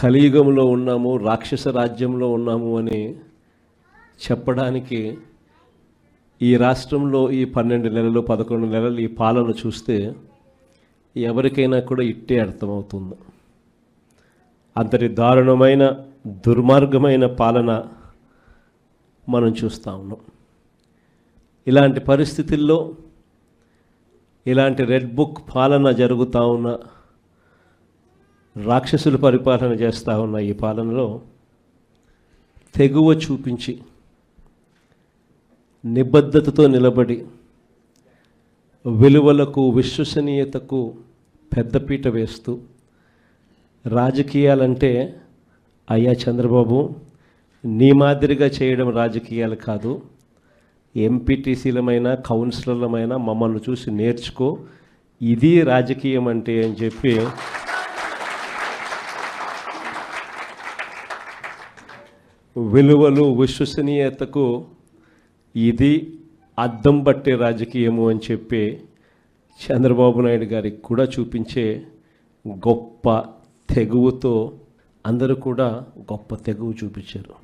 కలియుగంలో ఉన్నాము, రాక్షస రాజ్యంలో ఉన్నాము అని చెప్పడానికి ఈ రాష్ట్రంలో ఈ 12 నెలలు 11 నెలలు ఈ పాలన చూస్తే ఎవరికైనా కూడా ఇట్టే అర్థమవుతుంది. అంతటి దారుణమైన దుర్మార్గమైన పాలన మనం చూస్తూ ఉన్నాం. ఇలాంటి పరిస్థితుల్లో ఇలాంటి రెడ్ బుక్ పాలన జరుగుతూ ఉన్న, రాక్షసులు పరిపాలన చేస్తూ ఉన్న ఈ పాలనలో తెగువ చూపించి నిబద్ధతతో నిలబడి విలువలకు విశ్వసనీయతకు పెద్దపీట వేస్తూ రాజకీయాలంటే అయ్యా చంద్రబాబు నీ మాదిరిగా చేయడం రాజకీయాలు కాదు, ఎంపీటీసీలమైనా కౌన్సిలర్లమైనా మమ్మల్ని చూసి నేర్చుకో, ఇది రాజకీయం అంటే అని చెప్పి విలువలు విశ్వసనీయతకు ఇది అద్దం పట్టే రాజకీయము అని చెప్పి చంద్రబాబు నాయుడు గారికి కూడా చూపించే గొప్ప తెగువతో అందరూ కూడా గొప్ప తెగువ చూపించారు.